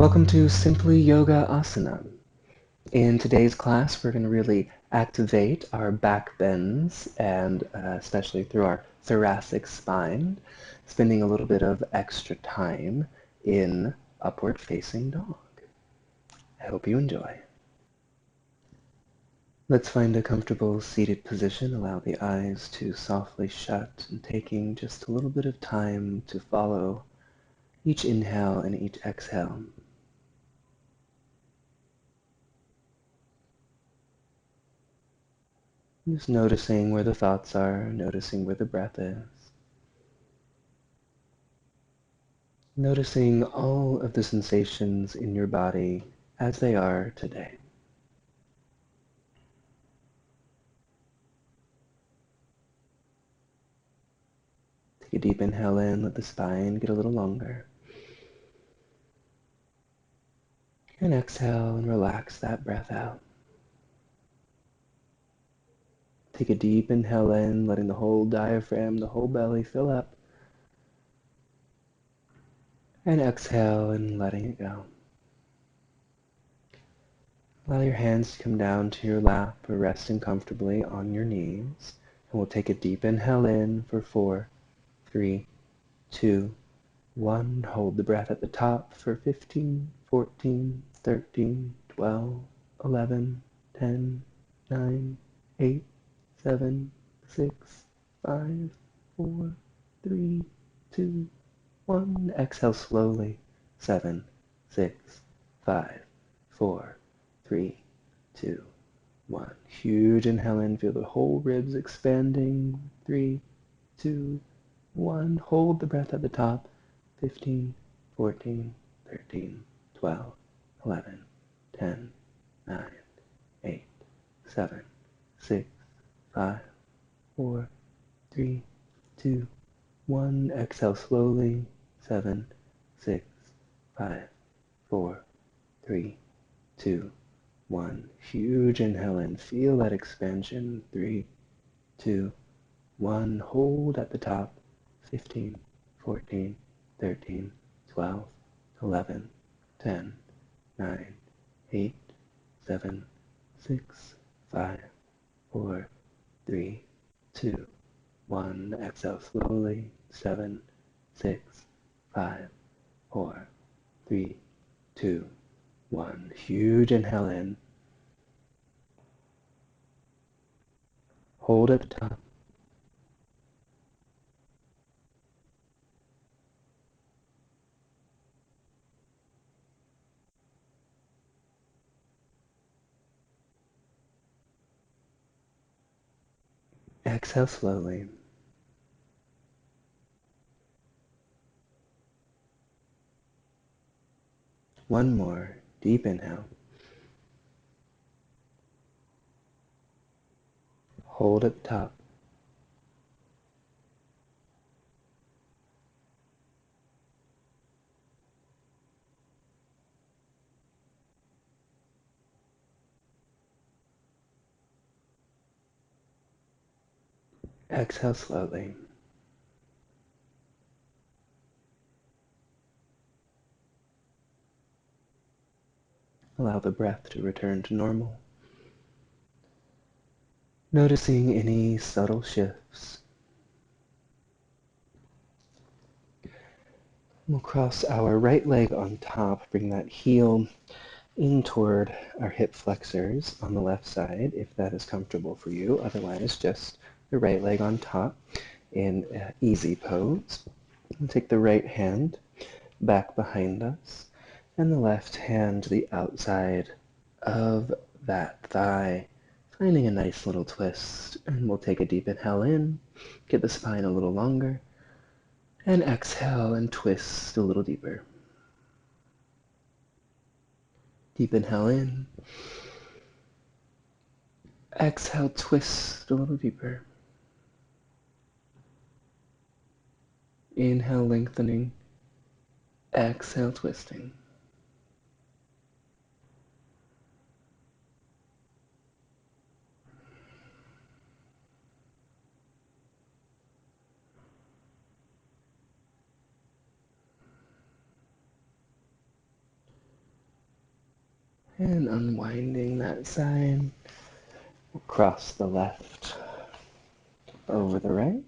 Welcome to Simply Yoga Asana. In today's class, we're going to really activate our back bends and especially through our thoracic spine, spending a little bit of extra time in upward facing dog. I hope you enjoy. Let's find a comfortable seated position. Allow the eyes to softly shut and taking just a little bit of time to follow each inhale and each exhale. Just noticing where the thoughts are, noticing where the breath is. Noticing all of the sensations in your body as they are today. Take a deep inhale in, let the spine get a little longer. And exhale and relax that breath out. Take a deep inhale in, letting the whole diaphragm, the whole belly fill up. And exhale and letting it go. Allow your hands to come down to your lap or resting comfortably on your knees. And we'll take a deep inhale in for 4, 3, 2, 1. Hold the breath at the top for 15, 14, 13, 12, 11, 10, 9, 8, 7, 6, 5, 4, 3, 2, 1. Exhale slowly. 7, 6, 5, 4, 3, 2, 1. Huge inhale in. Feel the whole ribs expanding. 3, 2, 1. Hold the breath at the top. 15, 14, 13, 12, 11, 10, 9, 8, 7, 6, 5, 4, 3, 2, 1. Exhale slowly. 7, 6, 5, 4, 3, 2, 1. Huge inhale in. Feel that expansion. 3, 2, 1. Hold at the top. 15, 14, 13, 12, 11, 10, 9, 8, 7, 6, 5, 4, 3, 2, 1. Exhale slowly. 7, 6, 5, 4, 3, 2, 1. Huge inhale in. Hold at the top. Exhale slowly. One more. Deep inhale. Hold at the top. Exhale slowly. Allow the breath to return to normal. Noticing any subtle shifts. We'll cross our right leg on top, bring that heel in toward our hip flexors on the left side, if that is comfortable for you. Otherwise, just the right leg on top in easy pose. We'll take the right hand back behind us, and the left hand to the outside of that thigh, finding a nice little twist. And we'll take a deep inhale in, get the spine a little longer, and exhale and twist a little deeper. Deep inhale in, exhale, twist a little deeper. Inhale, lengthening, exhale, twisting. And unwinding that side, we'll cross the left over the right.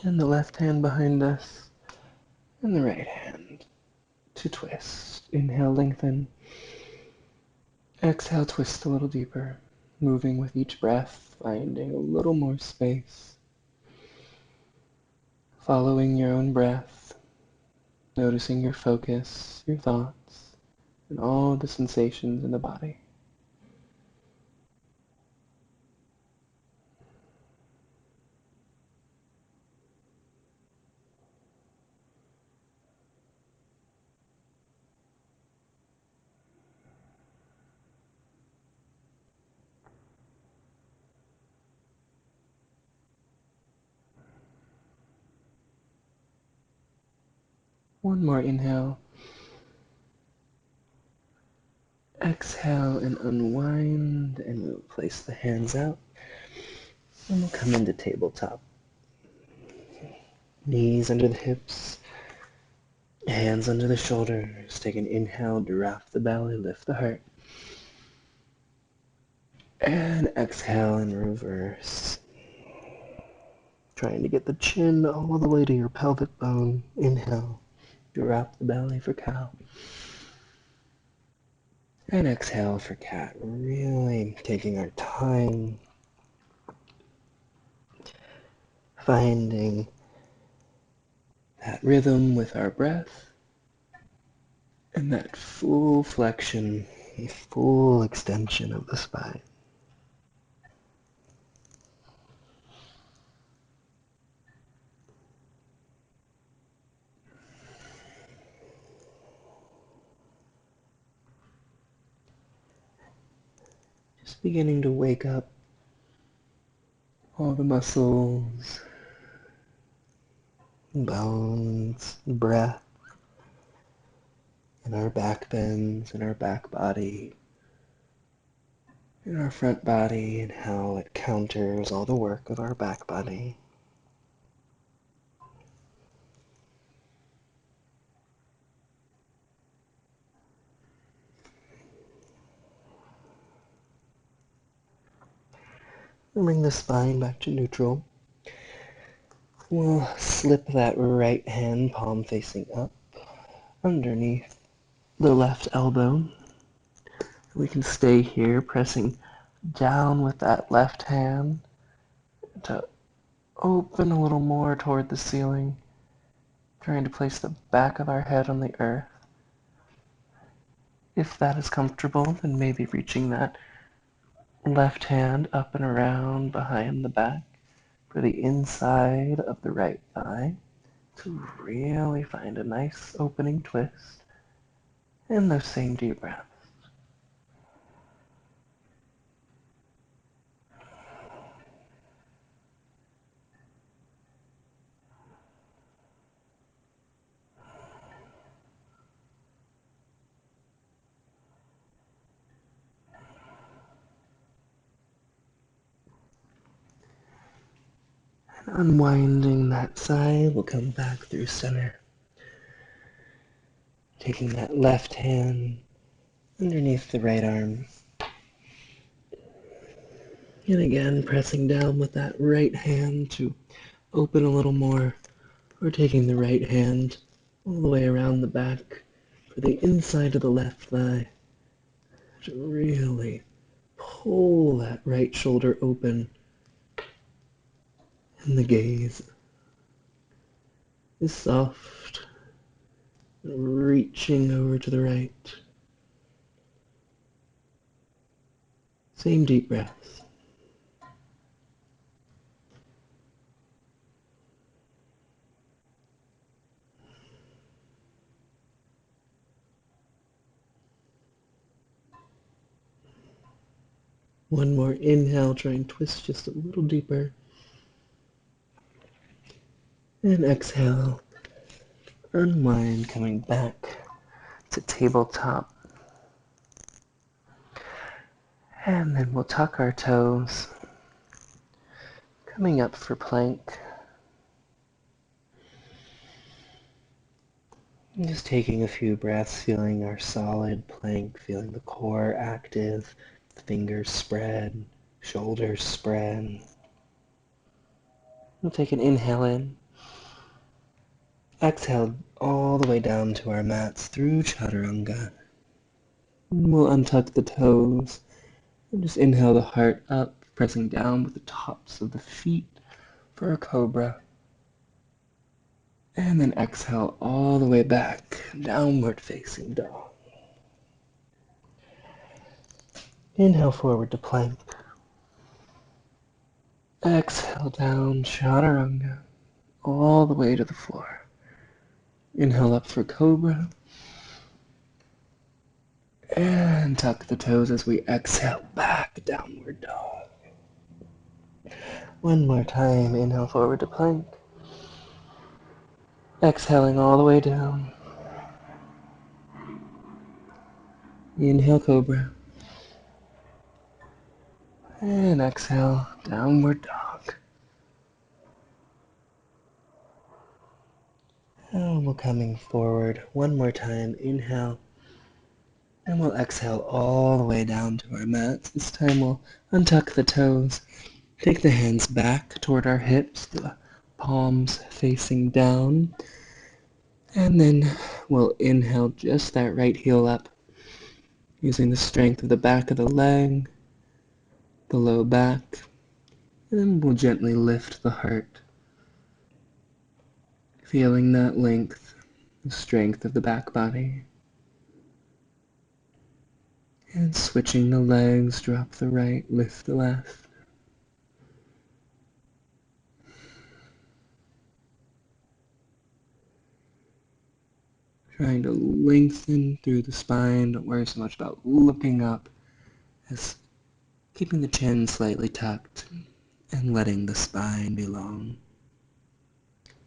And the left hand behind us, and the right hand to twist. Inhale, lengthen. Exhale, twist a little deeper, moving with each breath, finding a little more space. Following your own breath, noticing your focus, your thoughts, and all the sensations in the body. One more inhale. Exhale and unwind, and we'll place the hands out, and we'll come into tabletop. Knees under the hips, hands under the shoulders. Take an inhale, drop the belly, lift the heart. And exhale in reverse. Trying to get the chin all the way to your pelvic bone. Inhale, drop the belly for cow. And exhale for cat. Really taking our time, finding that rhythm with our breath, and that full flexion, full extension of the spine. Just beginning to wake up all the muscles, bones, breath, in our back bends, in our back body, in our front body, and how it counters all the work of our back body. And bring the spine back to neutral. We'll slip that right hand, palm facing up, underneath the left elbow. We can stay here, pressing down with that left hand to open a little more toward the ceiling, trying to place the back of our head on the earth. If that is comfortable, then maybe reaching that left hand up and around behind the back for the inside of the right thigh to really find a nice opening twist. And those same deep breaths. And unwinding that side, we'll come back through center. Taking that left hand underneath the right arm. And again, pressing down with that right hand to open a little more. Or taking the right hand all the way around the back for the inside of the left thigh to really pull that right shoulder open, and the gaze is soft, reaching over to the right. Same deep breaths. One more inhale, try and twist just a little deeper. And exhale, unwind, coming back to tabletop. And then we'll tuck our toes, coming up for plank. And just taking a few breaths, feeling our solid plank, feeling the core active, the fingers spread, shoulders spread. We'll take an inhale in. Exhale all the way down to our mats through chaturanga. We'll untuck the toes and just inhale the heart up, pressing down with the tops of the feet for a cobra. And then exhale all the way back, downward facing dog. Inhale forward to plank. Exhale down, chaturanga, all the way to the floor. Inhale up for cobra. And tuck the toes as we exhale back, downward dog. One more time, inhale forward to plank. Exhaling all the way down. Inhale cobra. And exhale, downward dog. And we're coming forward one more time. Inhale. And we'll exhale all the way down to our mats. This time we'll untuck the toes. Take the hands back toward our hips, the palms facing down. And then we'll inhale just that right heel up, using the strength of the back of the leg, the low back. And then we'll gently lift the heart, feeling that length, the strength of the back body. And switching the legs, drop the right, lift the left. Trying to lengthen through the spine. Don't worry so much about looking up, as keeping the chin slightly tucked and letting the spine be long.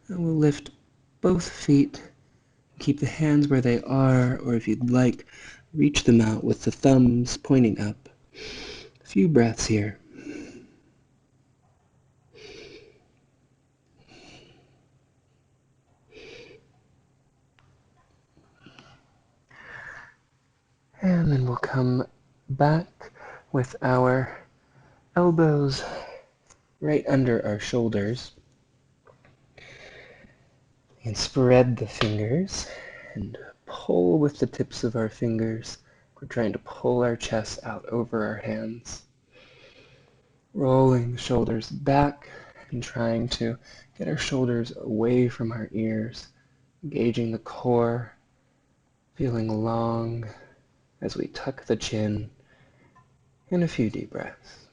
And we'll lift both feet. Keep the hands where they are, or if you'd like, reach them out with the thumbs pointing up. A few breaths here. And then we'll come back with our elbows right under our shoulders. And spread the fingers and pull with the tips of our fingers. We're trying to pull our chest out over our hands. Rolling the shoulders back and trying to get our shoulders away from our ears. Engaging the core, feeling long as we tuck the chin. And a few deep breaths.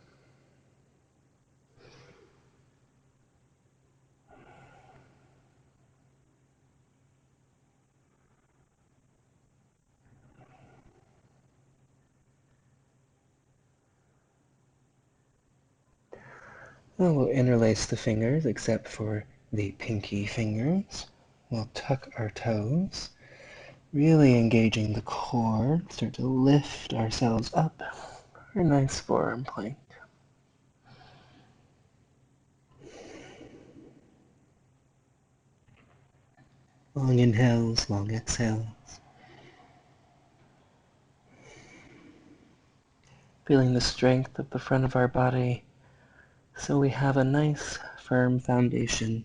Well, we'll interlace the fingers except for the pinky fingers. We'll tuck our toes, really engaging the core. Start to lift ourselves up for a nice forearm plank. Long inhales, long exhales. Feeling the strength of the front of our body so we have a nice firm foundation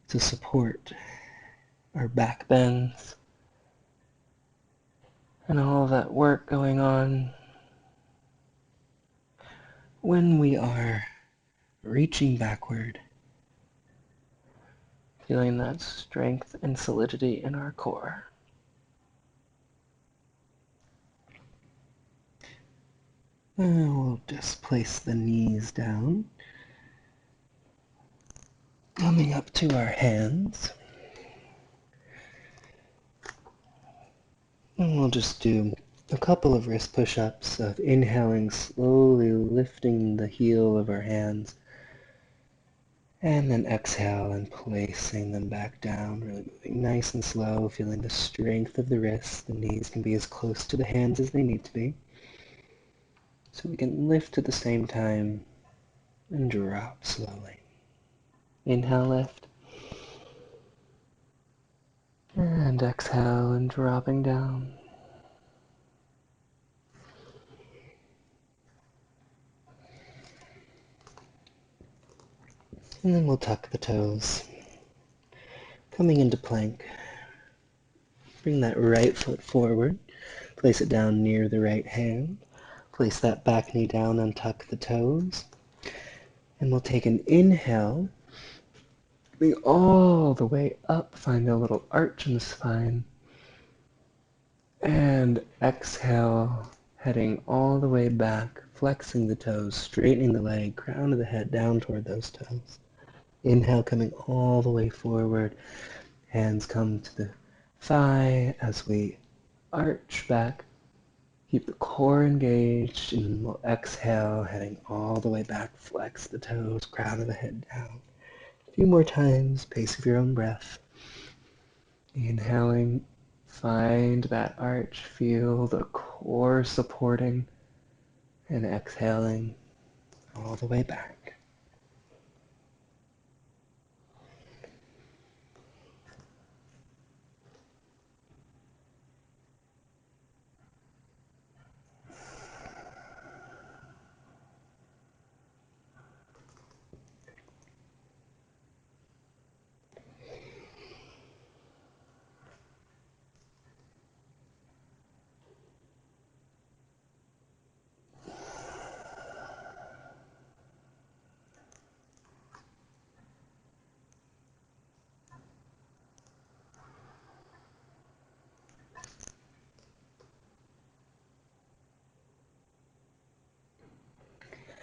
to support our back bends and all that work going on when we are reaching backward, feeling that strength and solidity in our core. And we'll just place the knees down, coming up to our hands. And we'll just do a couple of wrist push-ups of inhaling, slowly lifting the heel of our hands, and then exhale and placing them back down, really moving nice and slow, feeling the strength of the wrists. The knees can be as close to the hands as they need to be. So we can lift at the same time and drop slowly. Inhale, lift. And And exhale and dropping down. And then we'll tuck the toes. Coming into plank. Bring that right foot forward. Place it down near the right hand. Place that back knee down, untuck the toes. And we'll take an inhale. Bring all the way up. Find a little arch in the spine. And exhale, heading all the way back, flexing the toes, straightening the leg, crown of the head down toward those toes. Inhale, coming all the way forward. Hands come to the thigh as we arch back. Keep the core engaged, and we'll exhale, heading all the way back. Flex the toes, crown of the head down. A few more times, pace of your own breath. Inhaling, find that arch, feel the core supporting, and exhaling all the way back.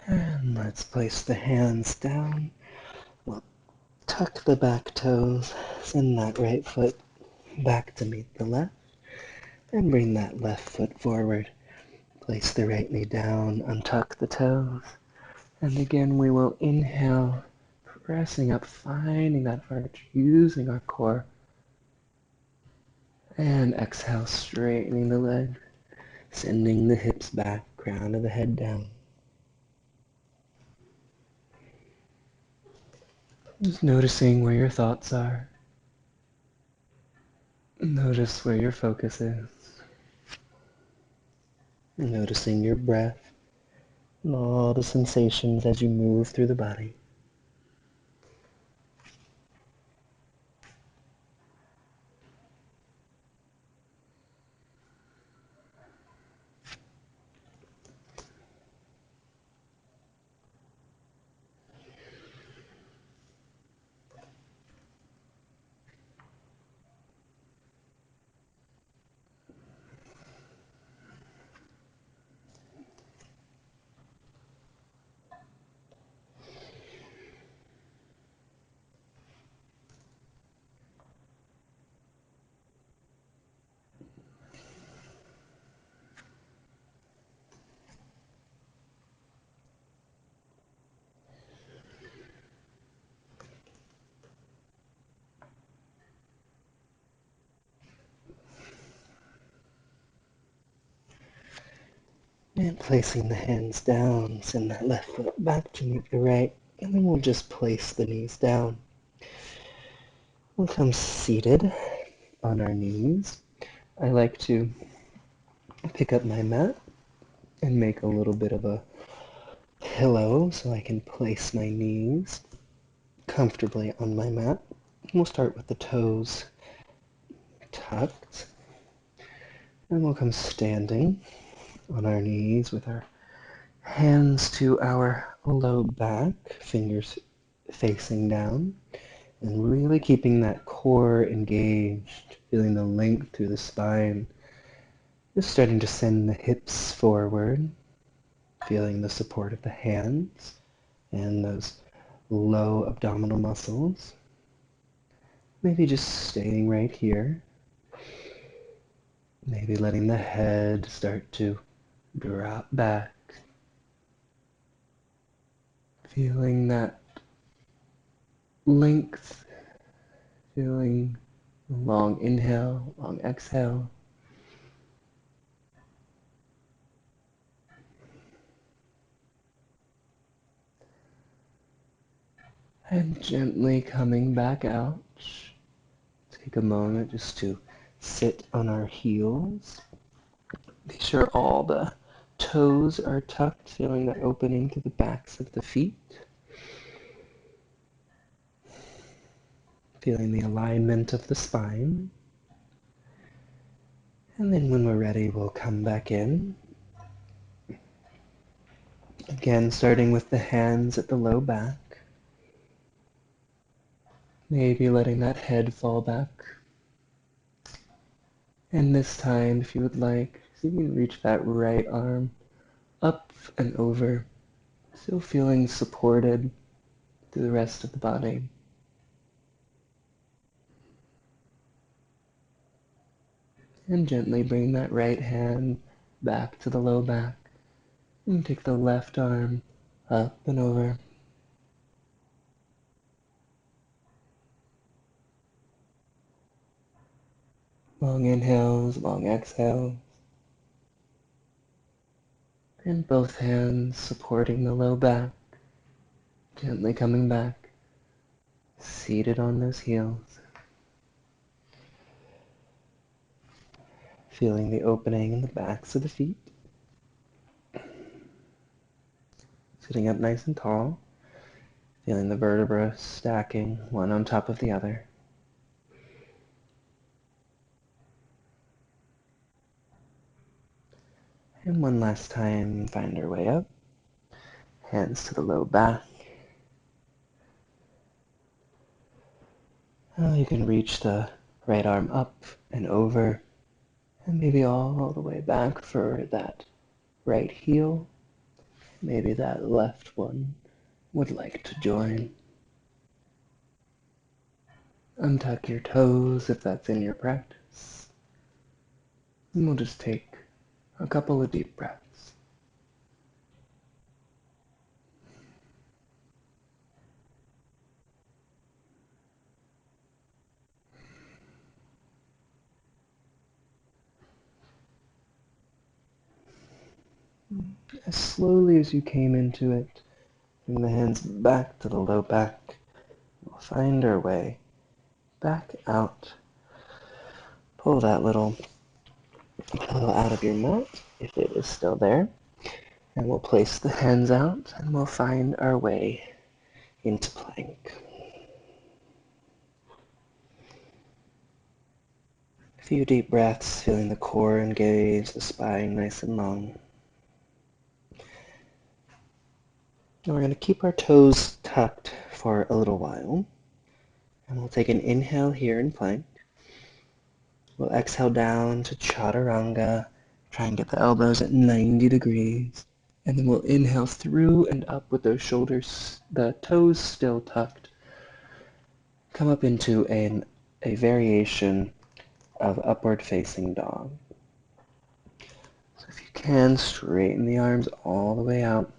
And let's place the hands down. We'll tuck the back toes, send that right foot back to meet the left, and bring that left foot forward. Place the right knee down, untuck the toes, and again we will inhale, pressing up, finding that arch, using our core, and exhale, straightening the leg, sending the hips back, crown of the head down. Just noticing where your thoughts are. Notice where your focus is. Noticing your breath and all the sensations as you move through the body. And placing the hands down, send that left foot back to meet the right, and then we'll just place the knees down. We'll come seated on our knees. I like to pick up my mat and make a little bit of a pillow so I can place my knees comfortably on my mat. We'll start with the toes tucked, and we'll come standing on our knees with our hands to our low back, fingers facing down, and really keeping that core engaged, feeling the length through the spine. Just starting to send the hips forward, feeling the support of the hands and those low abdominal muscles. Maybe just staying right here. Maybe letting the head start to drop back. Feeling that length, feeling long inhale, long exhale. And gently coming back out. Take a moment just to sit on our heels. Make sure all the toes are tucked, feeling that opening to the backs of the feet. Feeling the alignment of the spine. And then when we're ready, we'll come back in. Again, starting with the hands at the low back. Maybe letting that head fall back. And this time, if you would like, see if you can reach that right arm up and over. Still feeling supported through the rest of the body. And gently bring that right hand back to the low back. And take the left arm up and over. Long inhales, long exhales. And both hands supporting the low back. Gently coming back. Seated on those heels. Feeling the opening in the backs of the feet. Sitting up nice and tall. Feeling the vertebrae stacking one on top of the other. And one last time, find our way up. Hands to the low back. You can reach the right arm up and over, and maybe all the way back for that right heel. Maybe that left one would like to join. Untuck your toes if that's in your practice. And we'll just take a couple of deep breaths. As slowly as you came into it, bring the hands back to the low back. We'll find our way back out. Pull that little pillow out of your mat if it is still there. And we'll place the hands out and we'll find our way into plank. A few deep breaths, feeling the core engage, the spine nice and long. And we're going to keep our toes tucked for a little while. And we'll take an inhale here in plank. We'll exhale down to chaturanga. Try and get the elbows at 90 degrees. And then we'll inhale through and up with those shoulders, the toes still tucked. Come up into a variation of upward facing dog. So if you can, straighten the arms all the way out.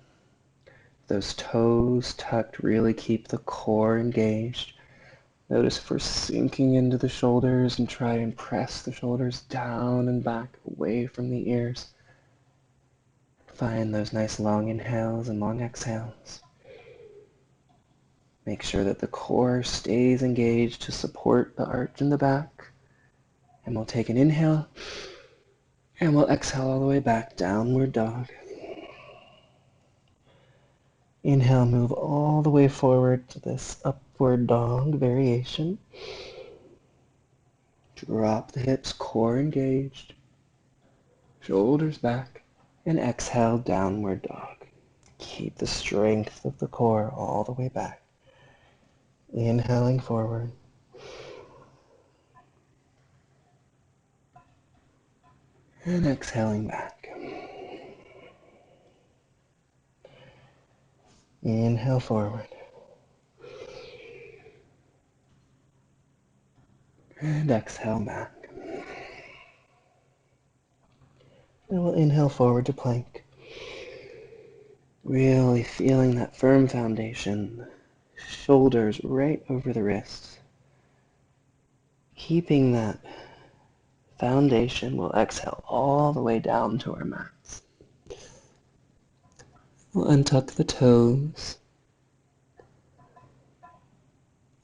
Those toes tucked, really keep the core engaged. Notice if we're sinking into the shoulders and try and press the shoulders down and back away from the ears. Find those nice long inhales and long exhales. Make sure that the core stays engaged to support the arch in the back. And we'll take an inhale and we'll exhale all the way back, downward dog. Inhale, move all the way forward to this upward dog variation. Drop the hips, core engaged. Shoulders back. And exhale, downward dog. Keep the strength of the core all the way back. Inhaling forward. And exhaling back. Inhale forward. And exhale back. And we'll inhale forward to plank. Really feeling that firm foundation. Shoulders right over the wrists. Keeping that foundation, we'll exhale all the way down to our mats. We'll untuck the toes.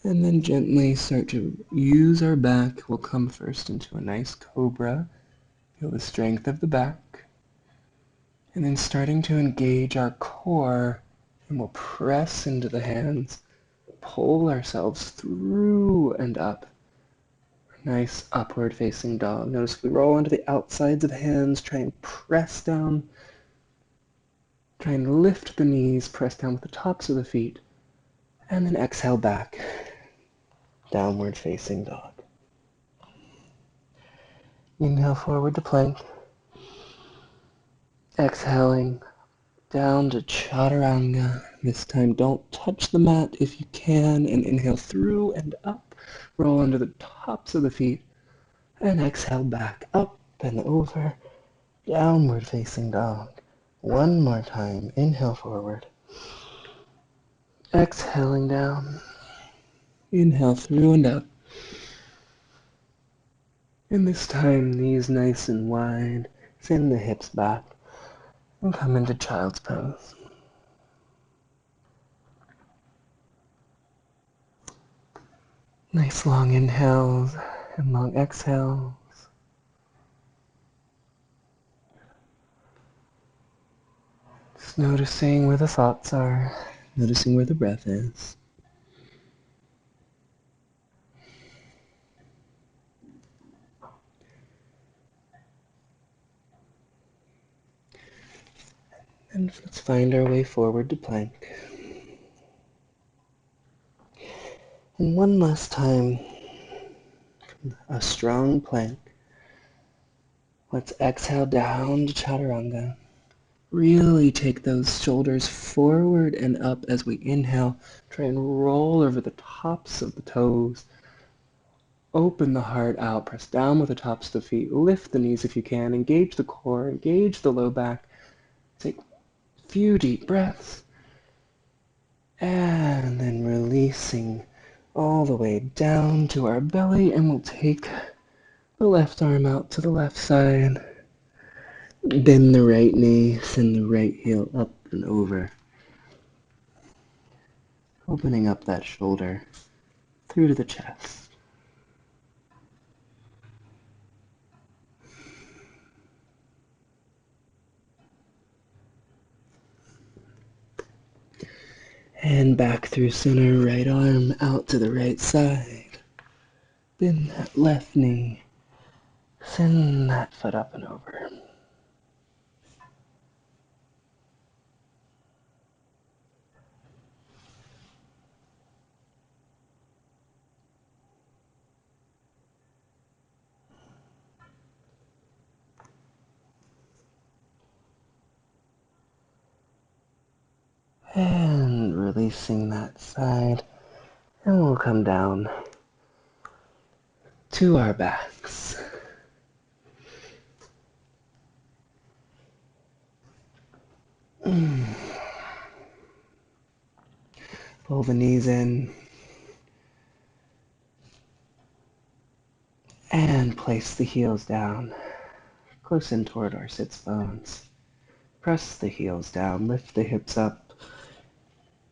And then gently start to use our back. We'll come first into a nice cobra. Feel the strength of the back. And then starting to engage our core, and we'll press into the hands, pull ourselves through and up. Nice upward facing dog. Notice we roll onto the outsides of the hands, try and press down. Try and lift the knees, press down with the tops of the feet, and then exhale back. Downward facing dog. Inhale forward to plank. Exhaling down to chaturanga. This time don't touch the mat if you can, and inhale through and up. Roll onto the tops of the feet, and exhale back up and over. Downward facing dog. One more time. Inhale forward. Exhaling down. Inhale through and up. And this time, knees nice and wide. Send the hips back. And come into child's pose. Nice long inhales and long exhales. Just noticing where the thoughts are. Noticing where the breath is. And let's find our way forward to plank. And one last time, a strong plank. Let's exhale down to chaturanga. Really take those shoulders forward and up as we inhale. Try and roll over the tops of the toes. Open the heart out. Press down with the tops of the feet. Lift the knees if you can. Engage the core. Engage the low back. Take a few deep breaths. And then releasing all the way down to our belly. And we'll take the left arm out to the left side. Bend the right knee. Send the right heel up and over. Opening up that shoulder through to the chest. And back through center, right arm out to the right side. Bend that left knee. Send that foot up and over. And releasing that side. And we'll come down to our backs. Pull the knees in. And place the heels down, close in toward our sits bones. Press the heels down, lift the hips up.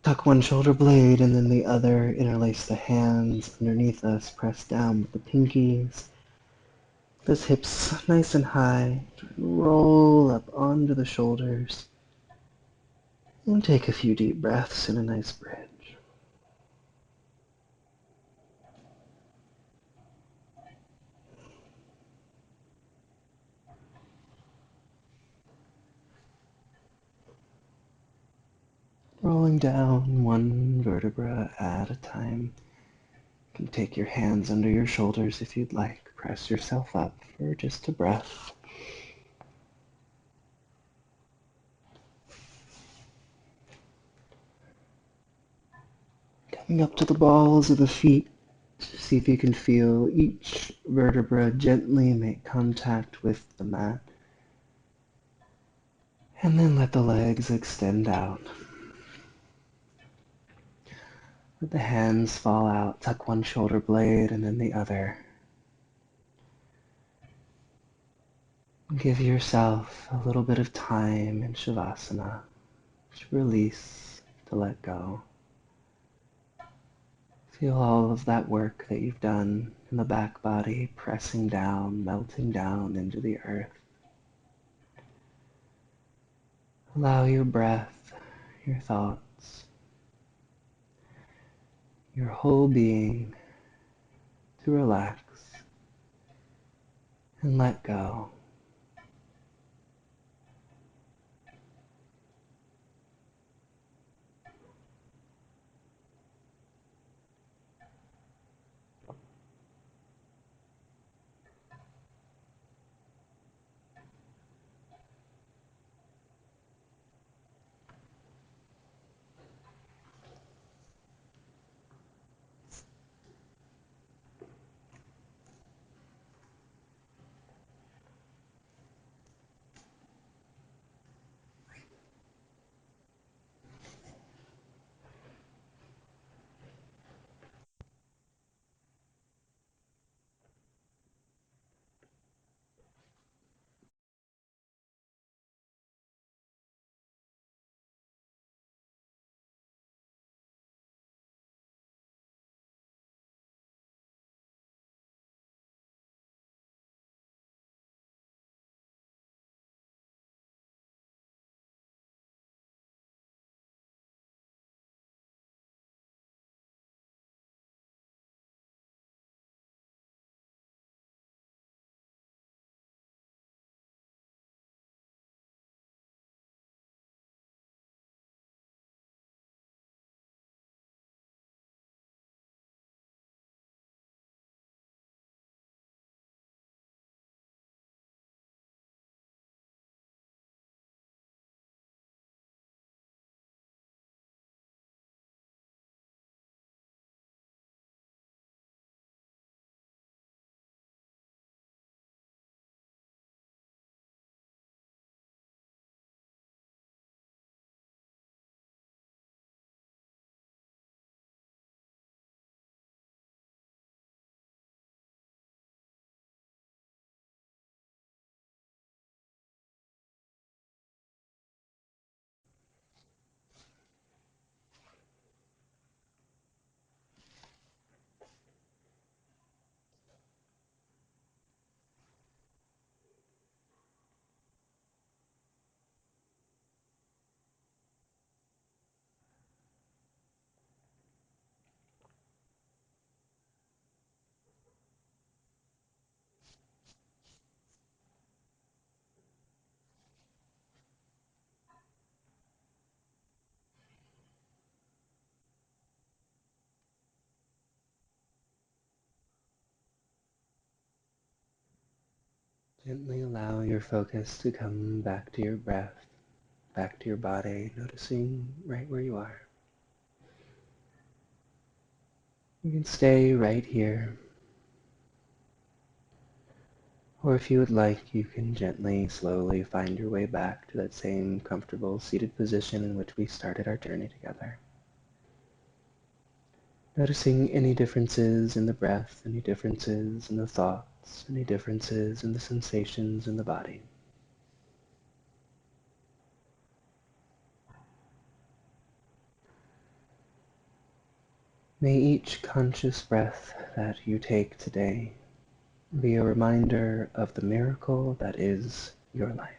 Tuck one shoulder blade and then the other. Interlace the hands underneath us. Press down with the pinkies. Those hips nice and high. Roll up onto the shoulders. And take a few deep breaths in a nice bridge. Rolling down one vertebra at a time. You can take your hands under your shoulders if you'd like. Press yourself up for just a breath. Coming up to the balls of the feet. See if you can feel each vertebra gently make contact with the mat. And then let the legs extend out. Let the hands fall out. Tuck one shoulder blade and then the other. Give yourself a little bit of time in Shavasana to release, to let go. Feel all of that work that you've done in the back body pressing down, melting down into the earth. Allow your breath, your thoughts, your whole being to relax and let go. Gently allow your focus to come back to your breath, back to your body, noticing right where you are. You can stay right here, or if you would like, you can gently, slowly find your way back to that same comfortable seated position in which we started our journey together. Noticing any differences in the breath, any differences in the thoughts, any differences in the sensations in the body. May each conscious breath that you take today be a reminder of the miracle that is your life.